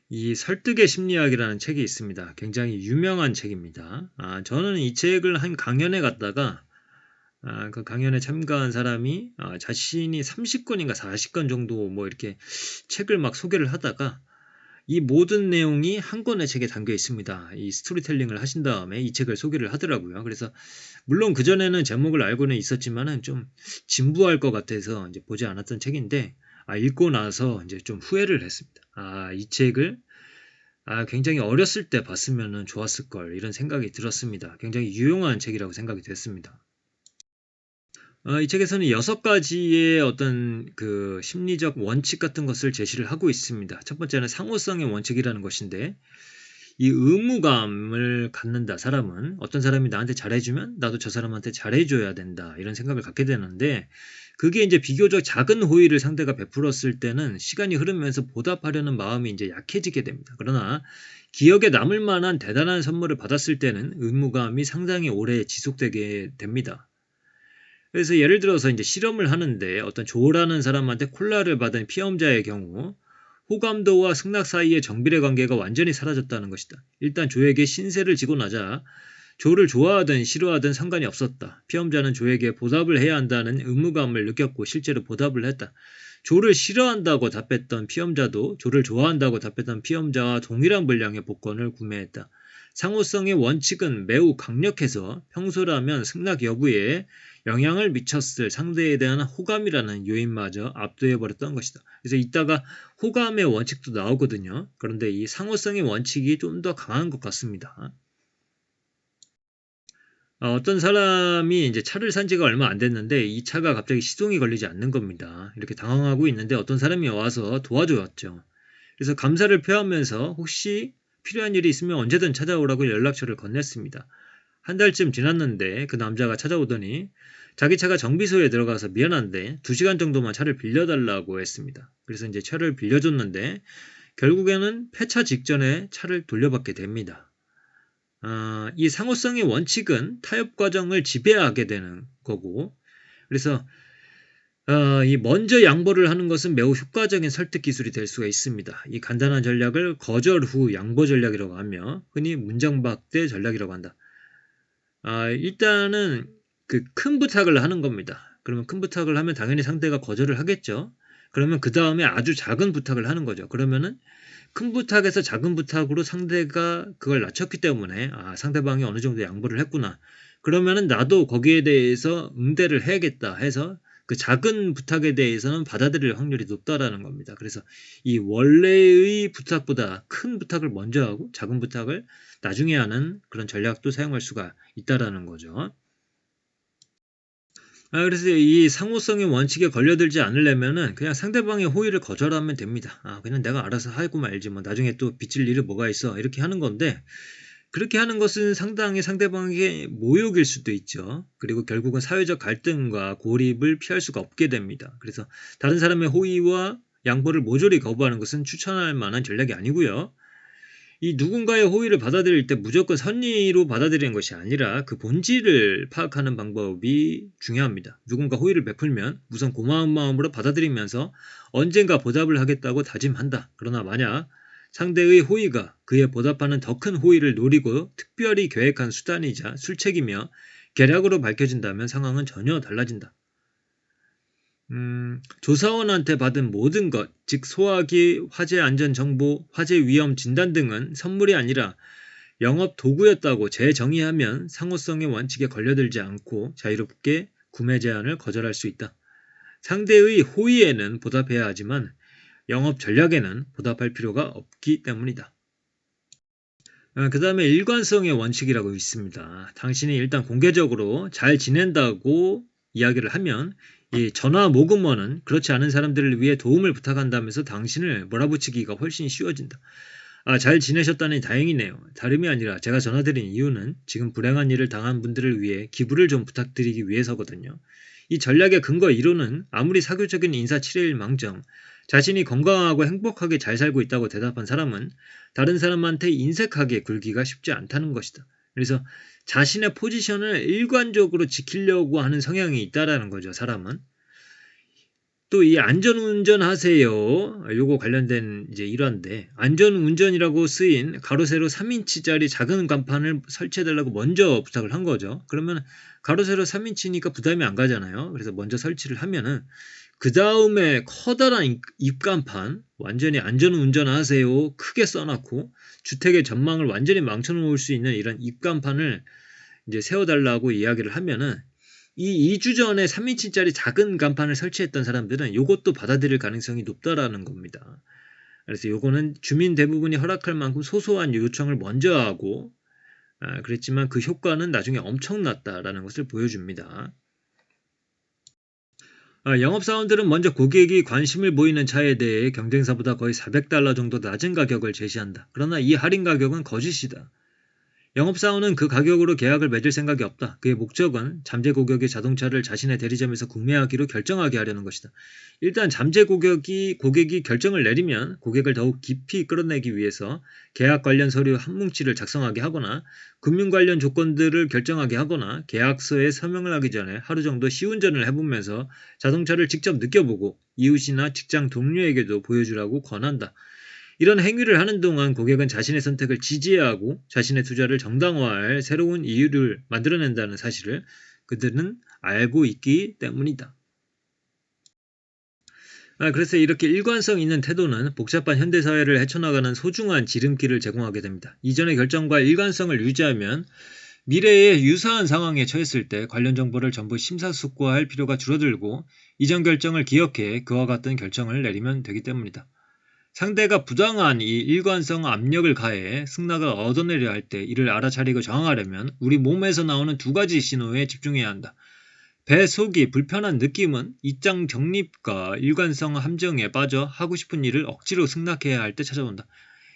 이 설득의 심리학이라는 책이 있습니다. 굉장히 유명한 책입니다. 저는 이 책을 한 강연에 갔다가 그 강연에 참가한 사람이 자신이 30권인가 40권 정도 뭐 이렇게 책을 막 소개를 하다가 이 모든 내용이 한 권의 책에 담겨 있습니다. 이 스토리텔링을 하신 다음에 이 책을 소개를 하더라고요. 그래서 물론 그전에는 제목을 알고는 있었지만은 좀 진부할 것 같아서 이제 보지 않았던 책인데 읽고 나서 이제 좀 후회를 했습니다. 이 책을 굉장히 어렸을 때 봤으면은 좋았을 걸 이런 생각이 들었습니다. 굉장히 유용한 책이라고 생각이 됐습니다. 이 책에서는 6가지의 어떤 그 심리적 원칙 같은 것을 제시를 하고 있습니다. 첫 번째는 상호성의 원칙이라는 것인데 이 의무감을 갖는다. 사람은 어떤 사람이 나한테 잘해주면 나도 저 사람한테 잘해줘야 된다. 이런 생각을 갖게 되는데 그게 이제 비교적 작은 호의를 상대가 베풀었을 때는 시간이 흐르면서 보답하려는 마음이 이제 약해지게 됩니다. 그러나 기억에 남을 만한 대단한 선물을 받았을 때는 의무감이 상당히 오래 지속되게 됩니다. 그래서 예를 들어서 이제 실험을 하는데 어떤 조라는 사람한테 콜라를 받은 피험자의 경우 호감도와 승낙 사이의 정비례 관계가 완전히 사라졌다는 것이다. 일단 조에게 신세를 지고 나자 조를 좋아하든 싫어하든 상관이 없었다. 피험자는 조에게 보답을 해야 한다는 의무감을 느꼈고 실제로 보답을 했다. 조를 싫어한다고 답했던 피험자도 조를 좋아한다고 답했던 피험자와 동일한 분량의 복권을 구매했다. 상호성의 원칙은 매우 강력해서 평소라면 승낙 여부에 영향을 미쳤을 상대에 대한 호감이라는 요인마저 압도해버렸던 것이다. 그래서 이따가 호감의 원칙도 나오거든요. 그런데 이 상호성의 원칙이 좀 더 강한 것 같습니다. 어떤 사람이 이제 차를 산 지가 얼마 안 됐는데 이 차가 갑자기 시동이 걸리지 않는 겁니다. 이렇게 당황하고 있는데 어떤 사람이 와서 도와주었죠. 그래서 감사를 표하면서 혹시 필요한 일이 있으면 언제든 찾아오라고 연락처를 건넸습니다. 한 달쯤 지났는데 그 남자가 찾아오더니 자기 차가 정비소에 들어가서 미안한데 2시간 정도만 차를 빌려달라고 했습니다. 그래서 이제 차를 빌려줬는데 결국에는 폐차 직전에 차를 돌려받게 됩니다. 이 상호성의 원칙은 타협 과정을 지배하게 되는 거고, 그래서 이 먼저 양보를 하는 것은 매우 효과적인 설득 기술이 될 수가 있습니다. 이 간단한 전략을 거절 후 양보 전략이라고 하며 흔히 문장박대 전략이라고 한다. 일단은 그 큰 부탁을 하는 겁니다. 그러면 큰 부탁을 하면 당연히 상대가 거절을 하겠죠. 그러면 그 다음에 아주 작은 부탁을 하는 거죠. 그러면은 큰 부탁에서 작은 부탁으로 상대가 그걸 낮췄기 때문에 상대방이 어느 정도 양보를 했구나. 그러면은 나도 거기에 대해서 응대를 해야겠다 해서 그 작은 부탁에 대해서는 받아들일 확률이 높다라는 겁니다. 그래서 이 원래의 부탁보다 큰 부탁을 먼저 하고 작은 부탁을 나중에 하는 그런 전략도 사용할 수가 있다라는 거죠. 그래서 이 상호성의 원칙에 걸려들지 않으려면은 그냥 상대방의 호의를 거절하면 됩니다. 그냥 내가 알아서 하고 말지 뭐 나중에 또 빚질 일이 뭐가 있어 이렇게 하는 건데 그렇게 하는 것은 상당히 상대방에게 모욕일 수도 있죠. 그리고 결국은 사회적 갈등과 고립을 피할 수가 없게 됩니다. 그래서 다른 사람의 호의와 양보를 모조리 거부하는 것은 추천할 만한 전략이 아니고요. 이 누군가의 호의를 받아들일 때 무조건 선의로 받아들이는 것이 아니라 그 본질을 파악하는 방법이 중요합니다. 누군가 호의를 베풀면 우선 고마운 마음으로 받아들이면서 언젠가 보답을 하겠다고 다짐한다. 그러나 만약 상대의 호의가 그에 보답하는 더 큰 호의를 노리고 특별히 계획한 수단이자 술책이며 계략으로 밝혀진다면 상황은 전혀 달라진다. 조사원한테 받은 모든 것, 즉 소화기, 화재 안전 정보, 화재 위험 진단 등은 선물이 아니라 영업 도구였다고 재정의하면 상호성의 원칙에 걸려들지 않고 자유롭게 구매 제한을 거절할 수 있다. 상대의 호의에는 보답해야 하지만 영업 전략에는 보답할 필요가 없기 때문이다. 그 다음에 일관성의 원칙이라고 있습니다. 당신이 일단 공개적으로 잘 지낸다고 이야기를 하면 이 전화 모금원은 그렇지 않은 사람들을 위해 도움을 부탁한다면서 당신을 몰아붙이기가 훨씬 쉬워진다. 잘 지내셨다니 다행이네요. 다름이 아니라 제가 전화드린 이유는 지금 불행한 일을 당한 분들을 위해 기부를 좀 부탁드리기 위해서거든요. 이 전략의 근거 이론은 아무리 사교적인 인사 치레일망정 자신이 건강하고 행복하게 잘 살고 있다고 대답한 사람은 다른 사람한테 인색하게 굴기가 쉽지 않다는 것이다. 그래서 자신의 포지션을 일관적으로 지키려고 하는 성향이 있다라는 거죠, 사람은. 또 이 안전운전 하세요. 요거 관련된 이제 일화인데, 안전운전이라고 쓰인 가로 세로 3인치짜리 작은 간판을 설치해 달라고 먼저 부탁을 한 거죠. 그러면 가로 세로 3인치니까 부담이 안 가잖아요. 그래서 먼저 설치를 하면은 그다음에 커다란 입간판, 완전히 안전운전 하세요 크게 써놓고 주택의 전망을 완전히 망쳐놓을 수 있는 이런 입간판을 이제 세워달라고 이야기를 하면은, 이 2주 전에 3인치짜리 작은 간판을 설치했던 사람들은 요것도 받아들일 가능성이 높다라는 겁니다. 그래서 요거는 주민 대부분이 허락할 만큼 소소한 요청을 먼저 하고, 그랬지만 그 효과는 나중에 엄청났다라는 것을 보여줍니다. 영업사원들은 먼저 고객이 관심을 보이는 차에 대해 경쟁사보다 거의 $400 정도 낮은 가격을 제시한다. 그러나 이 할인 가격은 거짓이다. 영업사원은 그 가격으로 계약을 맺을 생각이 없다. 그의 목적은 잠재 고객이 자동차를 자신의 대리점에서 구매하기로 결정하게 하려는 것이다. 일단 잠재 고객이 결정을 내리면 고객을 더욱 깊이 끌어내기 위해서 계약 관련 서류 한 뭉치를 작성하게 하거나 금융 관련 조건들을 결정하게 하거나 계약서에 서명을 하기 전에 하루 정도 시운전을 해보면서 자동차를 직접 느껴보고 이웃이나 직장 동료에게도 보여주라고 권한다. 이런 행위를 하는 동안 고객은 자신의 선택을 지지하고 자신의 투자를 정당화할 새로운 이유를 만들어낸다는 사실을 그들은 알고 있기 때문이다. 그래서 이렇게 일관성 있는 태도는 복잡한 현대사회를 헤쳐나가는 소중한 지름길을 제공하게 됩니다. 이전의 결정과 일관성을 유지하면 미래에 유사한 상황에 처했을 때 관련 정보를 전부 심사숙고할 필요가 줄어들고 이전 결정을 기억해 그와 같은 결정을 내리면 되기 때문이다. 상대가 부당한 이 일관성 압력을 가해 승낙을 얻어내려 할 때 이를 알아차리고 저항하려면 우리 몸에서 나오는 두 가지 신호에 집중해야 한다. 배 속이 불편한 느낌은 입장 정립과 일관성 함정에 빠져 하고 싶은 일을 억지로 승낙해야 할 때 찾아온다.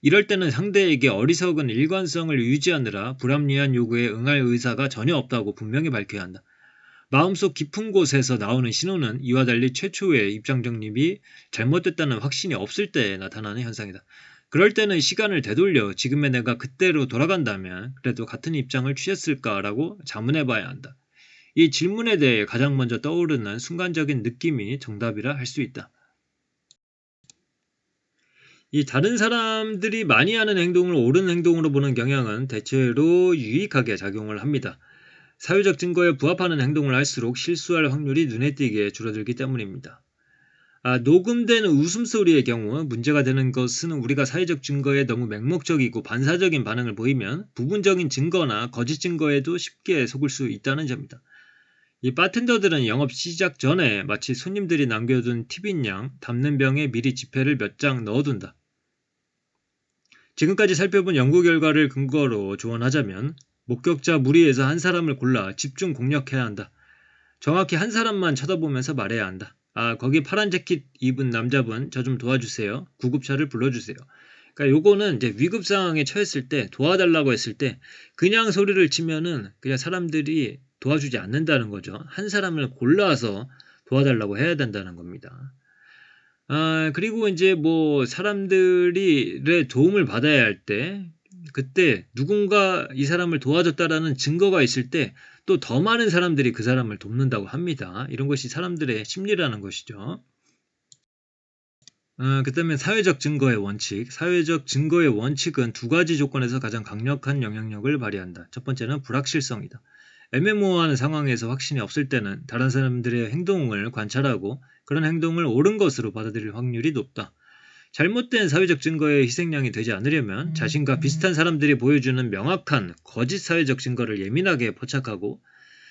이럴 때는 상대에게 어리석은 일관성을 유지하느라 불합리한 요구에 응할 의사가 전혀 없다고 분명히 밝혀야 한다. 마음속 깊은 곳에서 나오는 신호는 이와 달리 최초의 입장 정립이 잘못됐다는 확신이 없을 때 나타나는 현상이다. 그럴 때는 시간을 되돌려 지금의 내가 그때로 돌아간다면 그래도 같은 입장을 취했을까라고 자문해봐야 한다. 이 질문에 대해 가장 먼저 떠오르는 순간적인 느낌이 정답이라 할 수 있다. 이 다른 사람들이 많이 하는 행동을 옳은 행동으로 보는 경향은 대체로 유익하게 작용을 합니다. 사회적 증거에 부합하는 행동을 할수록 실수할 확률이 눈에 띄게 줄어들기 때문입니다. 녹음된 웃음소리의 경우 문제가 되는 것은 우리가 사회적 증거에 너무 맹목적이고 반사적인 반응을 보이면 부분적인 증거나 거짓 증거에도 쉽게 속을 수 있다는 점이다. 이 바텐더들은 영업 시작 전에 마치 손님들이 남겨둔 팁인 양 담는 병에 미리 지폐를 몇 장 넣어둔다. 지금까지 살펴본 연구 결과를 근거로 조언하자면 목격자 무리에서 한 사람을 골라 집중 공략해야 한다. 정확히 한 사람만 쳐다보면서 말해야 한다. 거기 파란 재킷 입은 남자분 저 좀 도와주세요. 구급차를 불러주세요. 그러니까 요거는 이제 위급 상황에 처했을 때 도와달라고 했을 때 그냥 소리를 치면은 그냥 사람들이 도와주지 않는다는 거죠. 한 사람을 골라서 도와달라고 해야 된다는 겁니다. 그리고 이제 뭐 사람들의 도움을 받아야 할 때 그때 누군가 이 사람을 도와줬다라는 증거가 있을 때 또 더 많은 사람들이 그 사람을 돕는다고 합니다. 이런 것이 사람들의 심리라는 것이죠. 그다음에 사회적 증거의 원칙. 사회적 증거의 원칙은 두 가지 조건에서 가장 강력한 영향력을 발휘한다. 첫 번째는 불확실성이다. 애매모호한 상황에서 확신이 없을 때는 다른 사람들의 행동을 관찰하고 그런 행동을 옳은 것으로 받아들일 확률이 높다. 잘못된 사회적 증거의 희생양이 되지 않으려면 자신과 비슷한 사람들이 보여주는 명확한 거짓 사회적 증거를 예민하게 포착하고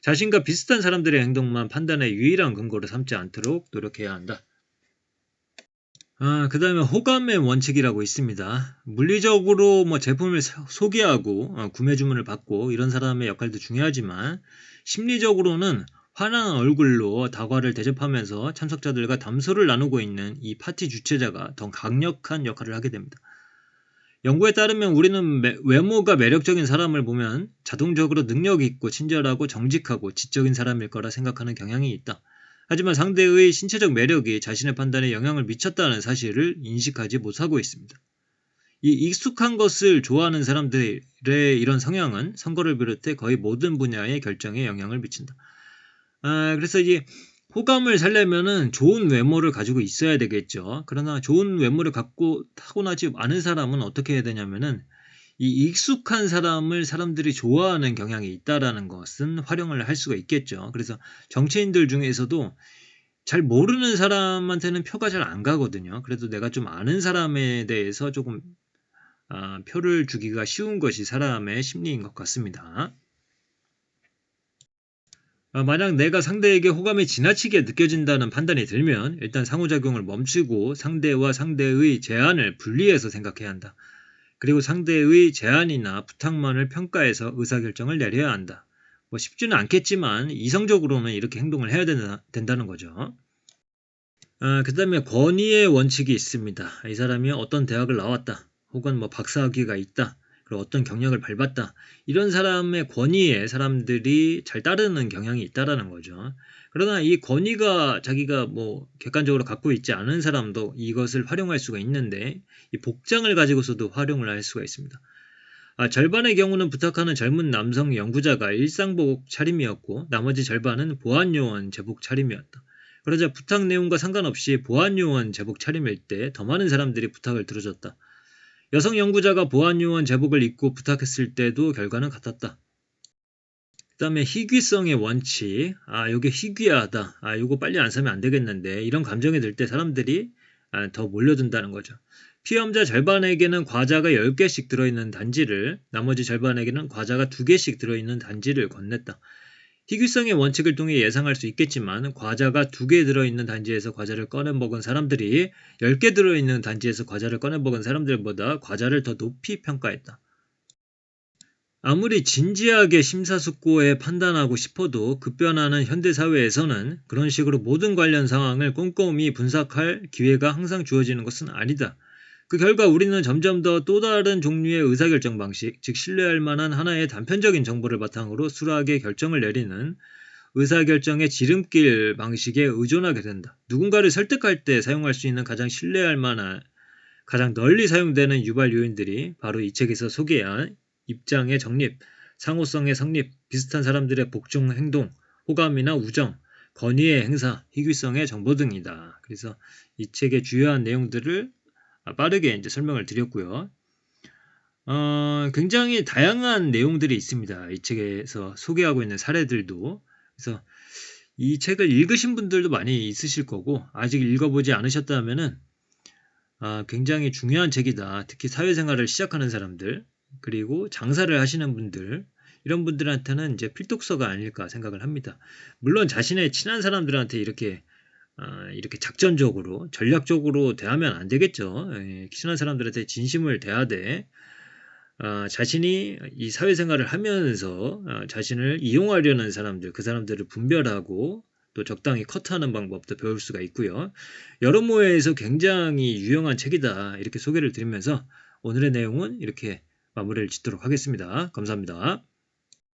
자신과 비슷한 사람들의 행동만 판단의 유일한 근거로 삼지 않도록 노력해야 한다. 그 다음에 호감의 원칙이라고 있습니다. 물리적으로 뭐 제품을 소개하고 구매 주문을 받고 이런 사람의 역할도 중요하지만 심리적으로는 환한 얼굴로 다과를 대접하면서 참석자들과 담소를 나누고 있는 이 파티 주최자가 더 강력한 역할을 하게 됩니다. 연구에 따르면 우리는 외모가 매력적인 사람을 보면 자동적으로 능력 있고 친절하고 정직하고 지적인 사람일 거라 생각하는 경향이 있다. 하지만 상대의 신체적 매력이 자신의 판단에 영향을 미쳤다는 사실을 인식하지 못하고 있습니다. 이 익숙한 것을 좋아하는 사람들의 이런 성향은 선거를 비롯해 거의 모든 분야의 결정에 영향을 미친다. 그래서 이제 호감을 살려면은 좋은 외모를 가지고 있어야 되겠죠. 그러나 좋은 외모를 갖고 타고나지 않은 사람은 어떻게 해야 되냐면은 이 익숙한 사람을 사람들이 좋아하는 경향이 있다라는 것은 활용을 할 수가 있겠죠. 그래서 정치인들 중에서도 잘 모르는 사람한테는 표가 잘 안 가거든요. 그래도 내가 좀 아는 사람에 대해서 조금 표를 주기가 쉬운 것이 사람의 심리인 것 같습니다. 만약 내가 상대에게 호감이 지나치게 느껴진다는 판단이 들면 일단 상호작용을 멈추고 상대와 상대의 제안을 분리해서 생각해야 한다. 그리고 상대의 제안이나 부탁만을 평가해서 의사결정을 내려야 한다. 뭐 쉽지는 않겠지만 이성적으로는 이렇게 행동을 해야 된다는 거죠. 그 다음에 권위의 원칙이 있습니다. 이 사람이 어떤 대학을 나왔다. 혹은 뭐 박사학위가 있다. 그리고 어떤 경력을 밟았다. 이런 사람의 권위에 사람들이 잘 따르는 경향이 있다라는 거죠. 그러나 이 권위가 자기가 뭐 객관적으로 갖고 있지 않은 사람도 이것을 활용할 수가 있는데 이 복장을 가지고서도 활용을 할 수가 있습니다. 절반의 경우는 부탁하는 젊은 남성 연구자가 일상복 차림이었고 나머지 절반은 보안요원 제복 차림이었다. 그러자 부탁 내용과 상관없이 보안요원 제복 차림일 때 더 많은 사람들이 부탁을 들어줬다. 여성 연구자가 보안요원 제복을 입고 부탁했을 때도 결과는 같았다. 그 다음에 희귀성의 원칙. 요게 희귀하다. 요거 빨리 안 사면 안 되겠는데 이런 감정이 들 때 사람들이 더 몰려든다는 거죠. 피험자 절반에게는 과자가 10개씩 들어있는 단지를 나머지 절반에게는 과자가 2개씩 들어있는 단지를 건넸다. 희귀성의 원칙을 통해 예상할 수 있겠지만 과자가 2개 들어있는 단지에서 과자를 꺼내 먹은 사람들이 10개 들어있는 단지에서 과자를 꺼내 먹은 사람들보다 과자를 더 높이 평가했다. 아무리 진지하게 심사숙고해 판단하고 싶어도 급변하는 현대사회에서는 그런 식으로 모든 관련 상황을 꼼꼼히 분석할 기회가 항상 주어지는 것은 아니다. 그 결과 우리는 점점 더 또 다른 종류의 의사결정 방식, 즉 신뢰할 만한 하나의 단편적인 정보를 바탕으로 수락의 결정을 내리는 의사결정의 지름길 방식에 의존하게 된다. 누군가를 설득할 때 사용할 수 있는 가장 신뢰할 만한, 가장 널리 사용되는 유발 요인들이 바로 이 책에서 소개한 입장의 정립, 상호성의 성립, 비슷한 사람들의 복종 행동, 호감이나 우정, 권위의 행사, 희귀성의 정보 등이다. 그래서 이 책의 주요한 내용들을 빠르게 이제 설명을 드렸고요. 굉장히 다양한 내용들이 있습니다. 이 책에서 소개하고 있는 사례들도. 그래서 이 책을 읽으신 분들도 많이 있으실 거고, 아직 읽어보지 않으셨다면은, 굉장히 중요한 책이다. 특히 사회생활을 시작하는 사람들, 그리고 장사를 하시는 분들, 이런 분들한테는 이제 필독서가 아닐까 생각을 합니다. 물론 자신의 친한 사람들한테 이렇게 작전적으로, 전략적으로 대하면 안 되겠죠. 친한 사람들한테 진심을 대하되, 자신이 이 사회생활을 하면서 자신을 이용하려는 사람들, 그 사람들을 분별하고 또 적당히 컷하는 방법도 배울 수가 있고요. 여러 모에서 굉장히 유용한 책이다. 이렇게 소개를 드리면서 오늘의 내용은 이렇게 마무리를 짓도록 하겠습니다. 감사합니다.